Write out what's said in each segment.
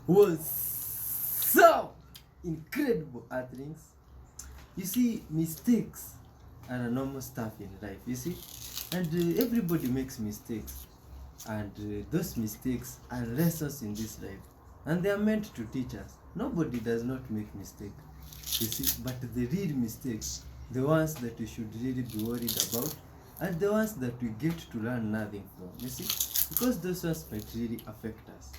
was so incredible earthlings. You see, mistakes are a normal stuff in life, you see, and everybody makes mistakes, and those mistakes are lessons in this life, and they are meant to teach us. Nobody does not make mistakes, you see, but the real mistakes, the ones that we should really be worried about, and the ones that we get to learn nothing from, you see, because those ones might really affect us.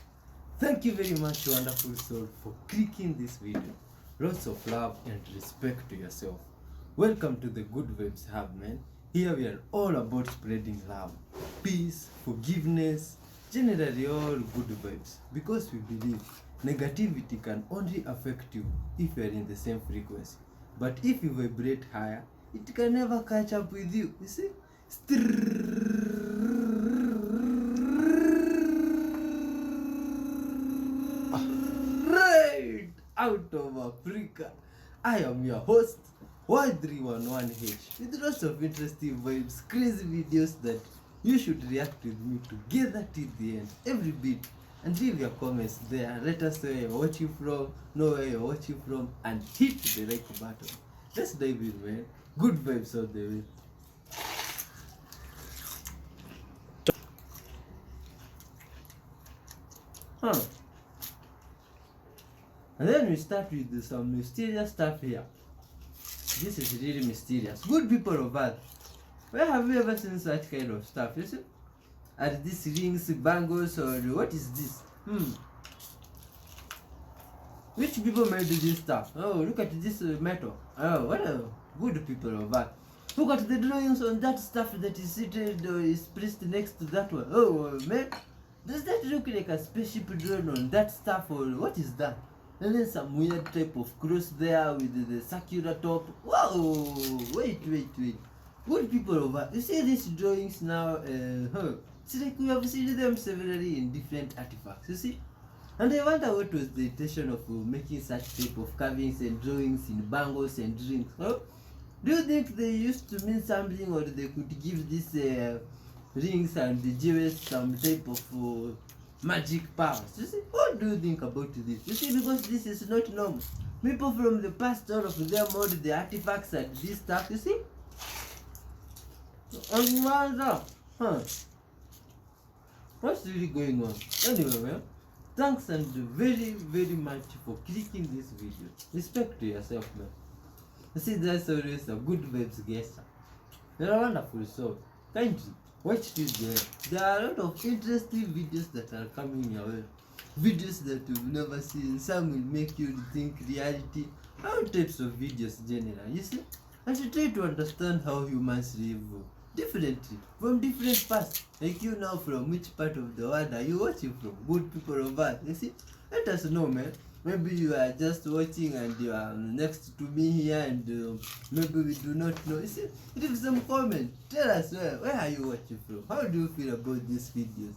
Thank you very much, wonderful soul, for clicking this video. Lots of love and respect to yourself. Welcome to the Good Vibes Hub, man. Here we are all about spreading love, peace, forgiveness, generally all good vibes. Because we believe negativity can only affect you if you are in the same frequency. But if you vibrate higher, it can never catch up with you. You see? Right out of Africa. I am your host, Y311H, with lots of interesting vibes, crazy videos that you should react with me together till the end, every bit. And leave your comments there. Let us know where you're watching from, know where you're watching from, and hit the like button. Let's dive in, man. Good vibes all the way. Huh. And then we start with some mysterious stuff here. This is really mysterious. Good people of Earth, where have you ever seen such kind of stuff? You see? Are these rings, bangles, or what is this? Which people made this stuff? Oh, look at this metal. Oh, what a good people of Earth. Look at the drawings on that stuff that is seated or is placed next to that one. Oh, man. Does that look like a spaceship drawn on that stuff, or what is that? And then some weird type of cross there with the circular top. Whoa! Wait. Good people over. You see these drawings now? It's like we have seen them severally in different artifacts. You see? And I wonder what was the intention of making such type of carvings and drawings in bangles and rings. Huh? Do you think they used to mean something, or they could give these rings and the jewels some type of magic powers? You see, what do you think about this? You see, because this is not normal. People from the past, all of them made the artifacts and this stuff, you see? And what's really going on? Anyway, well, thanks and very much for clicking this video. Respect to yourself, man. You see, there's always a good vibes guest. You're a wonderful soul. Kindly watch till the end. There are a lot of interesting videos that are coming your way. Videos that you've never seen. Some will make you rethink reality. All types of videos generally, you see? And you try to understand how humans live differently from different parts. Like you now, from which part of the world are you watching from? Good people of Earth, you see? Let us know, man. Maybe you are just watching and you are next to me here, and maybe we do not know. You see, leave some comment. Tell us where are you watching from? How do you feel about these videos?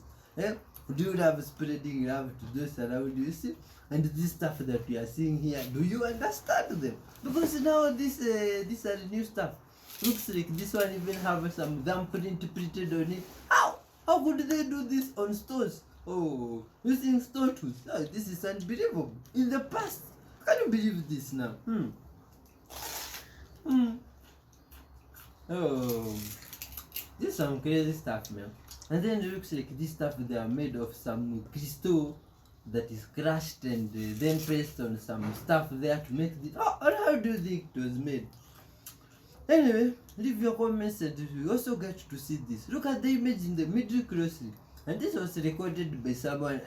Do you love spreading love to those around you? You see, and this stuff that we are seeing here, do you understand them? Because now these are new stuff. Looks like this one even have some thumbprint printed on it. How could they do this on stones? Oh, using stone tools. Oh, this is unbelievable. In the past, can you believe this now? Oh, this is some crazy stuff, man. And then it looks like this stuff, they are made of some crystal that is crushed and then pressed on some stuff there to make this. Oh, how do you think it was made? Anyway, leave your comments and you also get to see this. Look at the image in the middle closely. And this was recorded by someone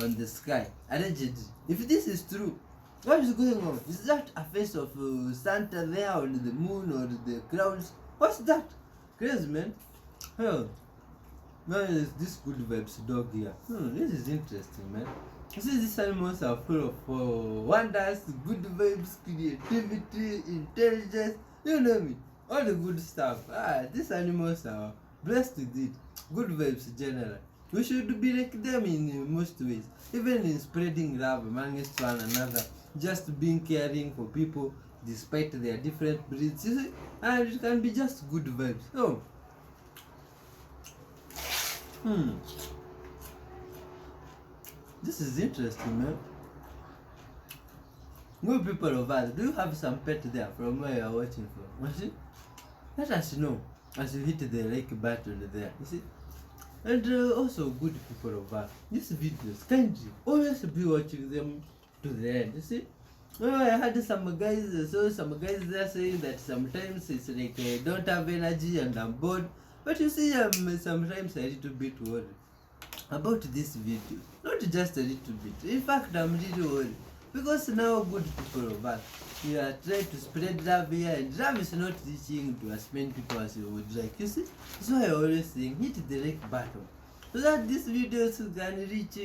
on the sky, allegedly. If this is true, what is going on? Is that a face of Santa there on the moon or the clouds? What's that? Crazy, man. Hell, man, is this good vibes dog here? This is interesting, man. You see, these animals are full of wonders, good vibes, creativity, intelligence. You know me, all the good stuff. These animals are blessed with it. Good vibes general. We should be like them in most ways, even in spreading love amongst one another, just being caring for people despite their different breeds. You see, and it can be just good vibes. So, This is interesting, man. Good people of Earth, do you have some pet there from where you are watching from? You see? Let us know as you hit the like button there. You see? And also, good people of Earth, these videos, kindly always be watching them to the end. You see? Oh, I had some guys there saying that sometimes it's like I don't have energy and I'm bored. But you see, sometimes a little bit worried about this video. Not just a little bit. In fact, I'm really worried. Because now, good people of us, we are trying to spread love here, and love is not reaching to as many people as you would like. You see? So I always think, hit the like button. So that these videos can reach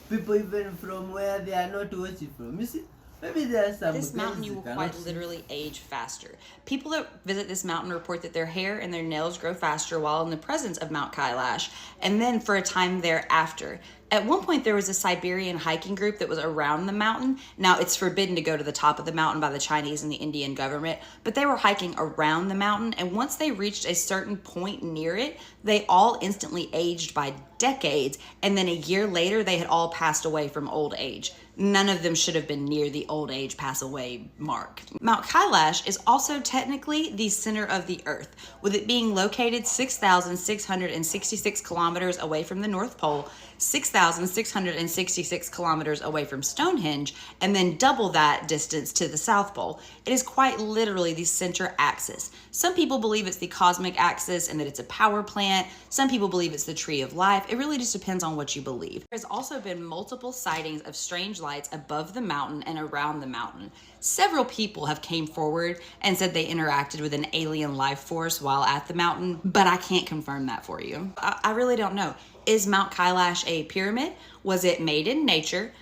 people even from where they are not watching from. You see? Maybe there are some. This mountain you will quite literally age faster. People that visit this mountain report that their hair and their nails grow faster while in the presence of Mount Kailash, and then for a time thereafter. At one point, there was a Siberian hiking group that was around the mountain. Now, it's forbidden to go to the top of the mountain by the Chinese and the Indian government, but they were hiking around the mountain, and once they reached a certain point near it, they all instantly aged by decades, and then a year later, they had all passed away from old age. None of them should have been near the old age pass away mark. Mount Kailash is also technically the center of the earth, with it being located 6,666 kilometers away from the North Pole, 6,666 kilometers away from Stonehenge, and then double that distance to the South Pole. It is quite literally the center axis. Some people believe it's the cosmic axis and that it's a power plant. Some people believe it's the tree of life. It really just depends on what you believe. There's also been multiple sightings of strange lights above the mountain and around the mountain. Several people have came forward and said they interacted with an alien life force while at the mountain, but I can't confirm that for you. I really don't know. Is Mount Kailash a pyramid? Was it made in nature?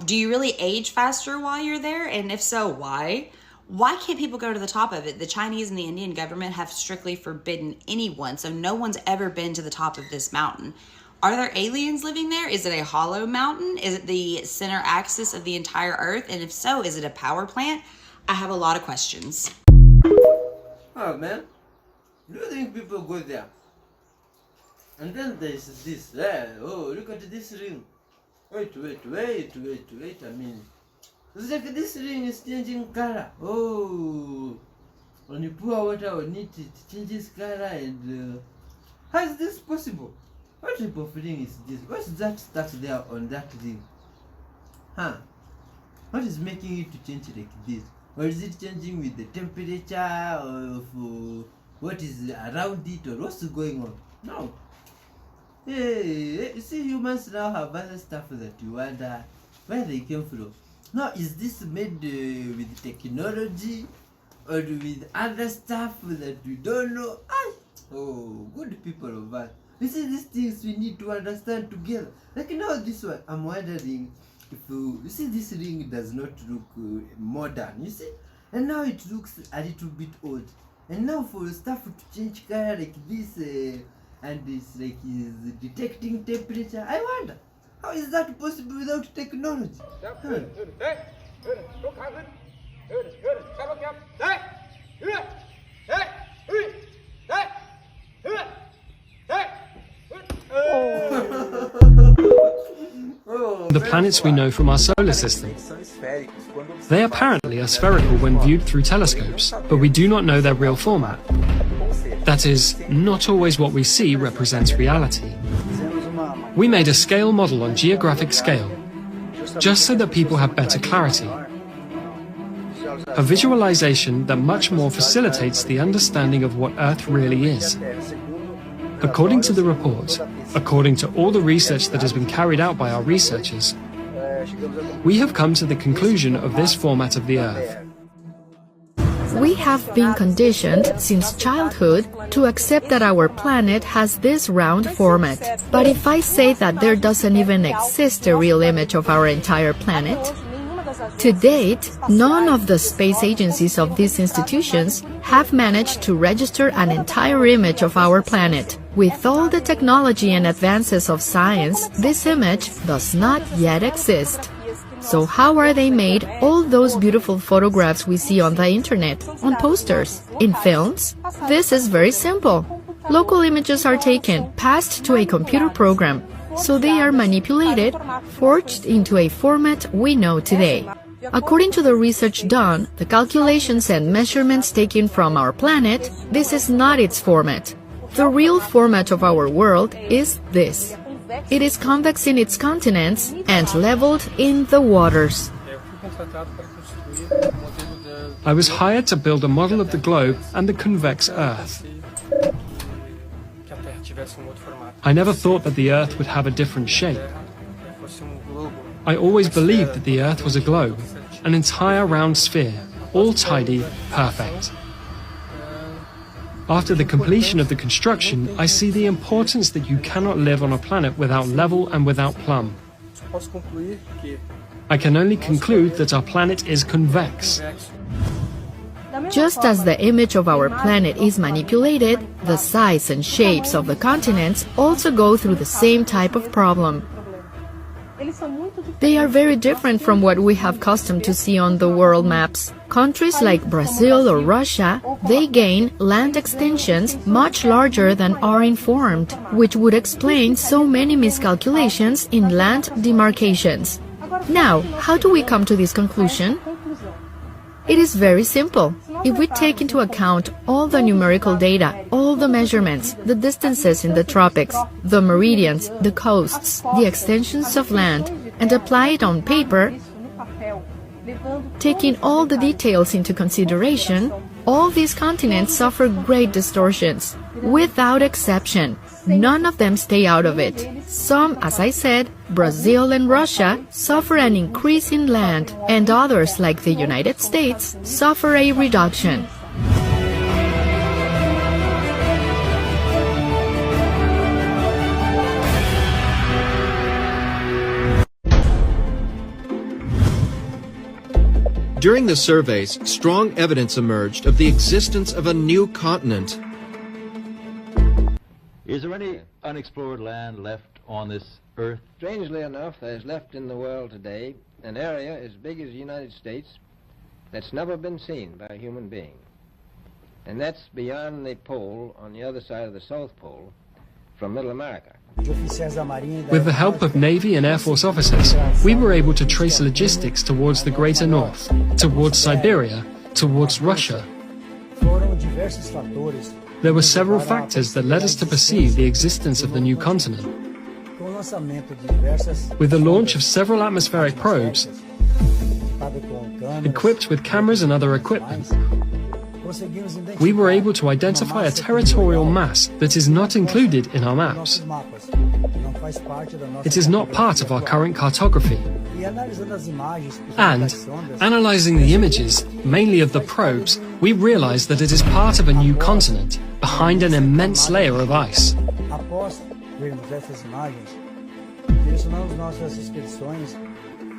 Do you really age faster while you're there? And if so, why? Why can't people go to the top of it? The Chinese and the Indian government have strictly forbidden anyone, so no one's ever been to the top of this mountain. Are there aliens living there? Is it a hollow mountain? Is it the center axis of the entire earth? And if so, is it a power plant? I have a lot of questions. Oh man, do you think people go there? And then there's this, oh, look at this ring. Wait a minute. It's like this ring is changing color. Oh, when you pour water on it, it changes color. And how is this possible? What type of ring is this? What's that stuff there on that ring? What is making it to change like this? Or is it changing with the temperature of what is around it, or what's going on? No. Hey, you see, humans now have other stuff that you wonder where they came from. Now, is this made with technology or with other stuff that we don't know? Oh, good people of us. You see, these things we need to understand together. Like now, this one, I'm wondering if you see, this ring does not look modern, you see, and now it looks a little bit old. And now for stuff to change color like this, and it's like is detecting temperature. I wonder, how is that possible without technology? The planets we know from our solar system. They apparently are spherical when viewed through telescopes, but we do not know their real format. That is, not always what we see represents reality. We made a scale model on geographic scale, just so that people have better clarity. A visualization that much more facilitates the understanding of what Earth really is. According to the report, according to all the research that has been carried out by our researchers, we have come to the conclusion of this format of the Earth. We have been conditioned since childhood to accept that our planet has this round format. But if I say that there doesn't even exist a real image of our entire planet, to date, none of the space agencies of these institutions have managed to register an entire image of our planet. With all the technology and advances of science, this image does not yet exist. So how are they made, all those beautiful photographs we see on the internet, on posters, in films? This is very simple. Local images are taken, passed to a computer program. so they are manipulated, forged into a format we know today. According to the research done, the calculations and measurements taken from our planet, this is not its format. The real format of our world is this. It is convex in its continents and leveled in the waters. I was hired to build a model of the globe and the convex Earth. I never thought that the Earth would have a different shape. I always believed that the Earth was a globe, an entire round sphere, all tidy, perfect. After the completion of the construction, I see the importance that you cannot live on a planet without level and without plumb. I can only conclude that our planet is convex. Just as the image of our planet is manipulated, the size and shapes of the continents also go through the same type of problem. They are very different from what we have custom to see on the world maps. Countries like Brazil or Russia, they gain land extensions much larger than are informed, which would explain so many miscalculations in land demarcations. Now, how do we come to this conclusion? It is very simple. If we take into account all the numerical data, all the measurements, the distances in the tropics, the meridians, the coasts, the extensions of land, and apply it on paper, taking all the details into consideration, all these continents suffer great distortions. Without exception, none of them stay out of it. Some, as I said, Brazil and Russia, suffer an increase in land, and others, like the United States, suffer a reduction. During the surveys, strong evidence emerged of the existence of a new continent. Is there any unexplored land left on this Earth? Strangely enough, there's left in the world today an area as big as the United States that's never been seen by a human being. And that's beyond the pole on the other side of the South Pole from Middle America. With the help of Navy and Air Force officers, we were able to trace logistics towards the greater north, towards Siberia, towards Russia. There were several factors that led us to perceive the existence of the new continent. With the launch of several atmospheric probes, equipped with cameras and other equipment, we were able to identify a territorial mass that is not included in our maps. It is not part of our current cartography. And, analyzing the images, mainly of the probes, we realized that it is part of a new continent, behind an immense layer of ice.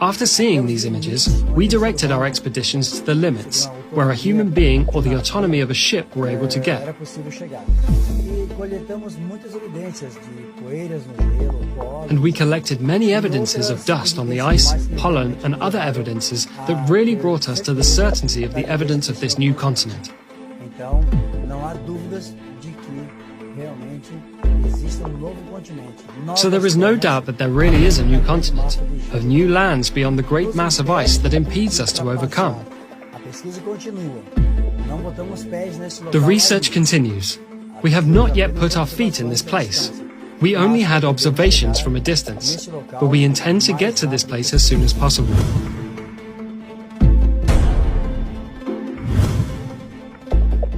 After seeing these images, we directed our expeditions to the limits, where a human being or the autonomy of a ship were able to get. And we collected many evidences of dust on the ice, pollen, and other evidences that really brought us to the certainty of the evidence of this new continent. So there is no doubt that there really is a new continent, of new lands beyond the great mass of ice that impedes us to overcome. The research continues. We have not yet put our feet in this place. We only had observations from a distance, but we intend to get to this place as soon as possible.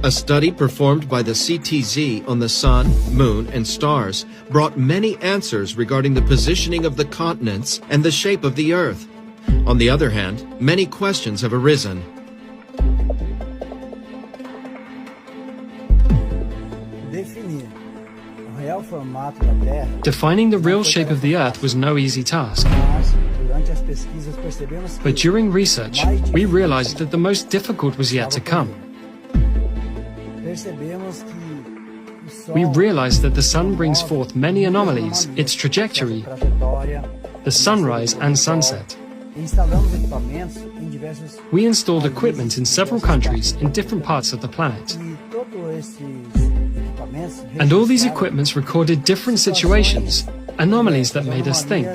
A study performed by the CTZ on the Sun, Moon, and stars brought many answers regarding the positioning of the continents and the shape of the Earth. On the other hand, many questions have arisen. Defining the real shape of the Earth was no easy task. But during research, we realized that the most difficult was yet to come. We realized that the sun brings forth many anomalies, its trajectory, the sunrise and sunset. We installed equipment in several countries in different parts of the planet. And all these equipments recorded different situations, anomalies that made us think.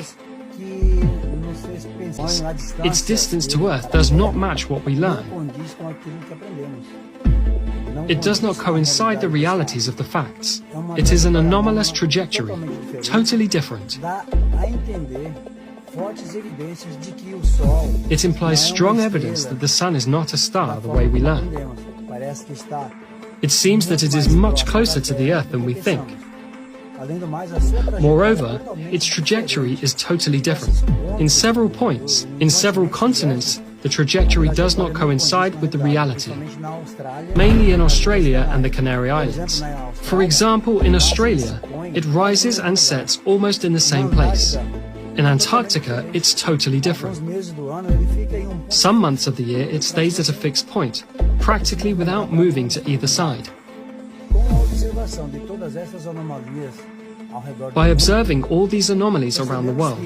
Its distance to Earth does not match what we learn. It does not coincide the realities of the facts. It is an anomalous trajectory, totally different. It implies strong evidence that the Sun is not a star the way we learn. It seems that it is much closer to the Earth than we think. Moreover, its trajectory is totally different. In several points, in several continents, the trajectory does not coincide with the reality, mainly in Australia and the Canary Islands. For example, in Australia, it rises and sets almost in the same place. In Antarctica, it's totally different. Some months of the year, it stays at a fixed point, practically without moving to either side. By observing all these anomalies around the world,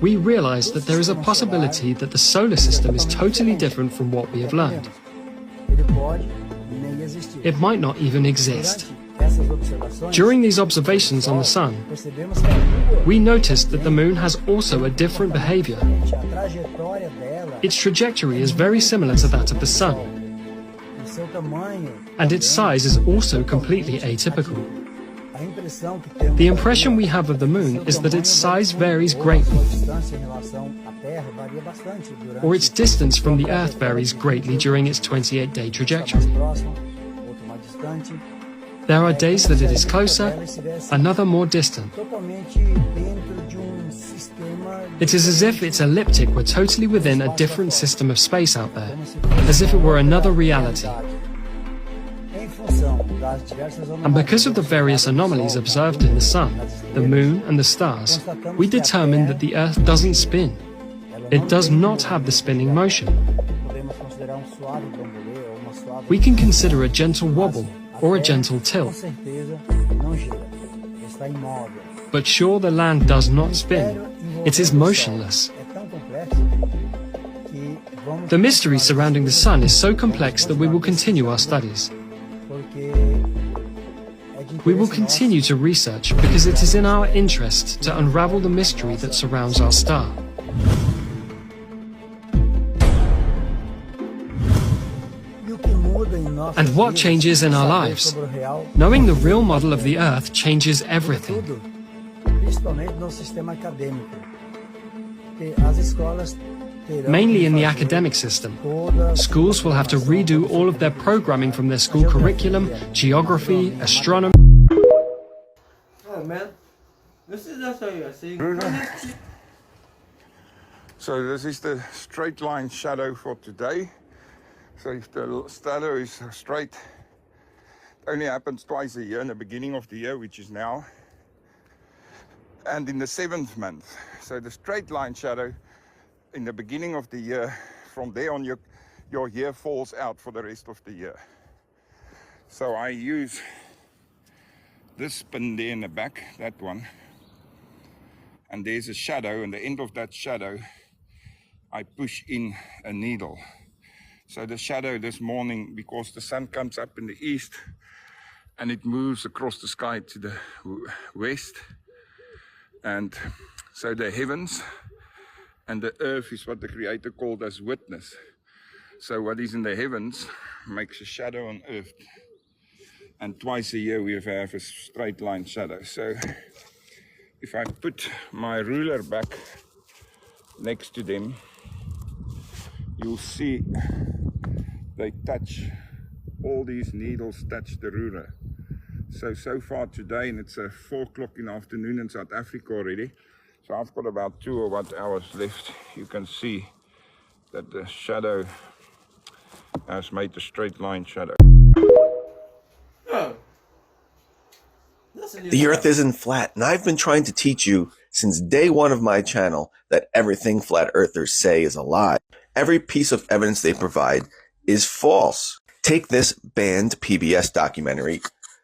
we realize that there is a possibility that the solar system is totally different from what we have learned. It might not even exist. During these observations on the Sun, we noticed that the Moon has also a different behavior. Its trajectory is very similar to that of the Sun, and its size is also completely atypical. The impression we have of the Moon is that its size varies greatly, or its distance from the Earth varies greatly during its 28-day trajectory. There are days that it is closer, another more distant. It is as if its elliptic were totally within a different system of space out there, as if it were another reality. And because of the various anomalies observed in the Sun, the Moon and the stars, we determined that the Earth doesn't spin. It does not have the spinning motion. We can consider a gentle wobble or a gentle tilt. But sure, the land does not spin. It is motionless. The mystery surrounding the Sun is so complex that we will continue our studies. We will continue to research because it is in our interest to unravel the mystery that surrounds our star. And what changes in our lives? Knowing the real model of the Earth changes everything. Mainly in the academic system. Schools will have to redo all of their programming from their school curriculum, geography, astronomy. Oh man, this is just how you are saying. So this is the straight line shadow for today. So if the shadow is straight, it only happens twice a year, in the beginning of the year, which is now, and in the 7th month. So the straight line shadow in the beginning of the year, from there on your year falls out for the rest of the year. So I use this pin there in the back, that one, and there's a shadow, and the end of that shadow I push in a needle. So the shadow this morning, because the sun comes up in the east and it moves across the sky to the west, and so the heavens and the earth is what the Creator called as witness. So what is in the heavens makes a shadow on earth, and twice a year we have a straight line shadow. So if I put my ruler back next to them, you'll see they touch, all these needles touch the ruler. So far today, and it's 4 o'clock in the afternoon in South Africa already, so I've got about 2 or what hours left. You can see that the shadow has made a straight line shadow. The Earth isn't flat, and I've been trying to teach you since day one of my channel that everything flat earthers say is a lie. Every piece of evidence they provide is false. Take this banned PBS documentary,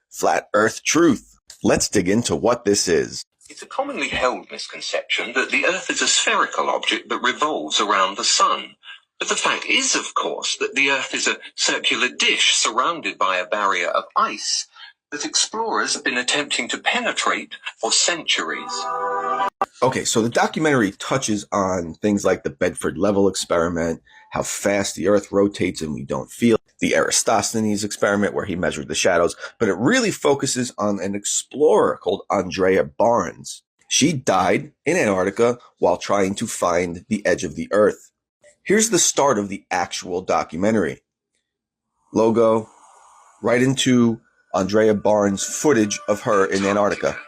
Flat Earth Truth. Let's dig into what this is. It's a commonly held misconception that the Earth is a spherical object that revolves around the Sun. But the fact is, of course, that the Earth is a circular dish surrounded by a barrier of ice that explorers have been attempting to penetrate for centuries. Okay, so the documentary touches on things like the Bedford Level experiment, how fast the Earth rotates and we don't feel it, the Eratosthenes experiment where he measured the shadows, but it really focuses on an explorer called Andrea Barnes. She died in Antarctica while trying to find the edge of the Earth. Here's the start of the actual documentary. Logo, right into Andrea Barnes' footage of her in Antarctica.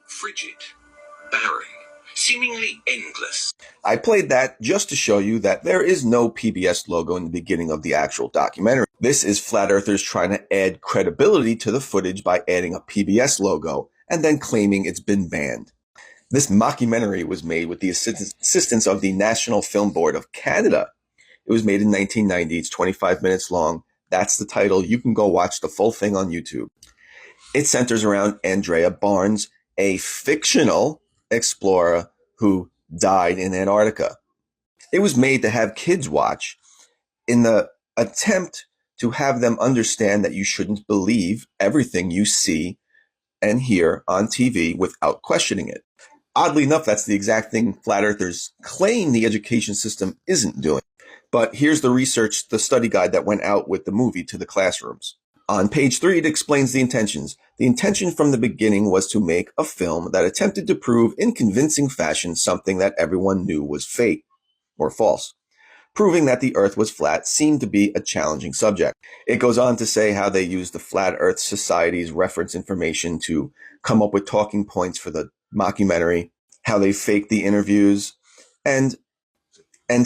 Frigid, barren, seemingly endless. I played that just to show you that there is no PBS logo in the beginning of the actual documentary. This is Flat Earthers trying to add credibility to the footage by adding a PBS logo and then claiming it's been banned. This mockumentary was made with the assistance of the National Film Board of Canada. It was made in 1990. It's 25 minutes long. That's the title. You can go watch the full thing on YouTube. It centers around Andrea Barnes, a fictional explorer who died in Antarctica. It was made to have kids watch in the attempt to have them understand that you shouldn't believe everything you see and hear on TV without questioning it. Oddly enough, that's the exact thing Flat Earthers claim the education system isn't doing. But here's the research, the study guide that went out with the movie to the classrooms. On page 3, it explains the intentions. The intention from the beginning was to make a film that attempted to prove in convincing fashion something that everyone knew was fake or false. Proving that the Earth was flat seemed to be a challenging subject. It goes on to say how they used the Flat Earth Society's reference information to come up with talking points for the mockumentary, how they faked the interviews, and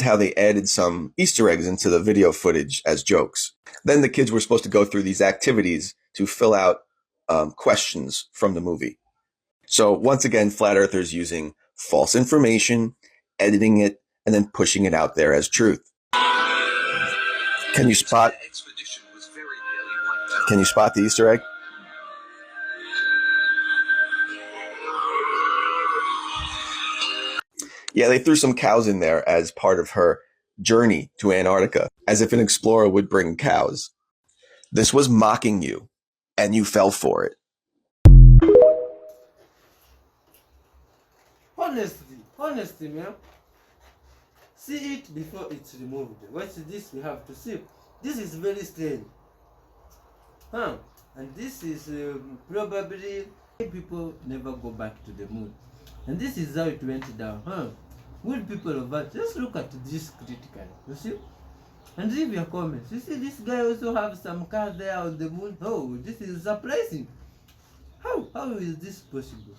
how they added some Easter eggs into the video footage as jokes. Then the kids were supposed to go through these activities to fill out questions from the movie. So once again, Flat Earthers using false information, editing it, and then pushing it out there as truth. Can you spot the Easter egg? Yeah, they threw some cows in there as part of her journey to Antarctica, as if an explorer would bring cows. This was mocking you, and you fell for it. Honestly, man. See it before it's removed. What's this we have to see? This is very strange. And this is probably people never go back to the moon. And this is how it went down. Good people of Earth, just look at this critically. You see? And leave your comments. You see, this guy also have some car there on the moon. Oh, this is surprising. How is this possible?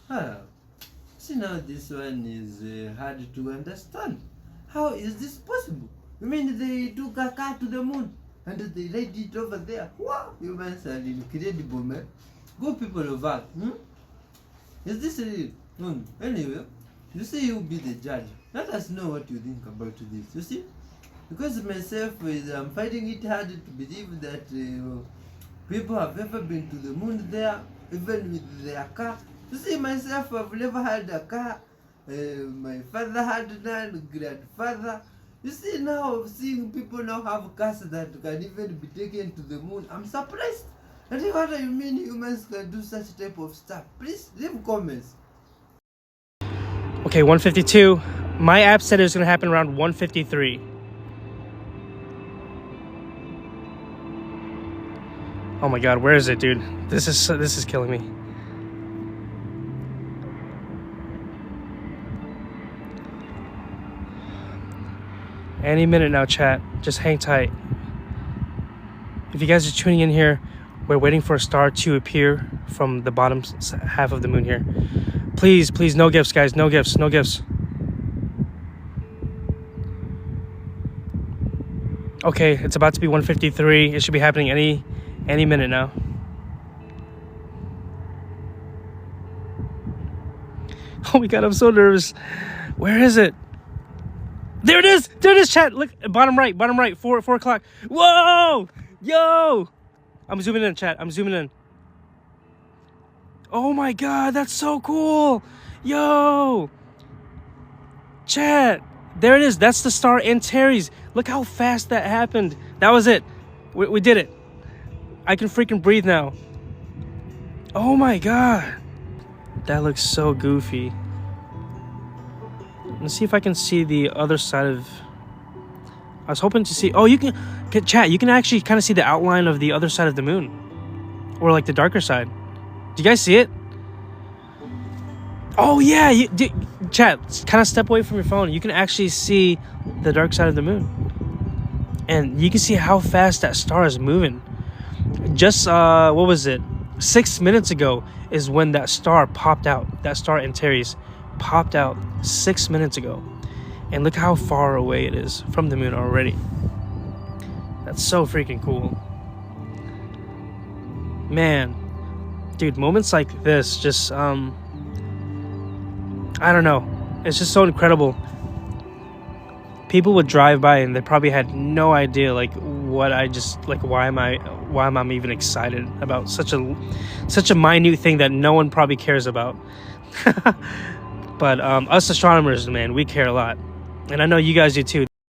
See, now this one is hard to understand. How is this possible? You mean they took a car to the moon and they laid it over there? Wow, humans are incredible, man. Good people of Earth. Is this real? Anyway, you see, you be the judge. Let us know what you think about this. You see, because myself I'm finding it hard to believe that people have ever been to the moon there, even with their car. You see, myself, I've never had a car. My father had none, grandfather. You see, now seeing people now have cars that can even be taken to the moon, I'm surprised. And what do you mean humans can do such type of stuff? Please leave comments. Okay, 152. My app said it was going to happen around 153. Oh my god, where is it, dude? This is killing me. Any minute now, chat. Just hang tight. If you guys are tuning in here, we're waiting for a star to appear from the bottom half of the moon here. Please, please, no gifts, guys. No gifts, no gifts. Okay, it's about to be 153. It should be happening any minute now. Oh my god, I'm so nervous. Where is it? There it is! There it is, chat! Look, bottom right, 4 o'clock. Whoa! Yo! I'm zooming in, chat. I'm zooming in. Oh my god, that's so cool! Yo! Chat! There it is. That's the star Antares. Look how fast that happened. That was it. We did it. I can freaking breathe now. Oh my god. That looks so goofy. Let's see if I can see the other side of... I was hoping to see... Oh, you can... Chat, you can actually kind of see the outline of the other side of the moon. Or like the darker side. Do you guys see it? Oh yeah, chat, kind of step away from your phone. You can actually see the dark side of the moon. And you can see how fast that star is moving. Just, what was it? 6 minutes ago is when that star popped out. That star Antares popped out 6 minutes ago. And look how far away it is from the moon already. That's so freaking cool. Man. Dude, moments like this just, I don't know. It's just so incredible. People would drive by and they probably had no idea like what I just like why am I even excited about such a minute thing that no one probably cares about. But us astronomers, man, we care a lot. And I know you guys do too.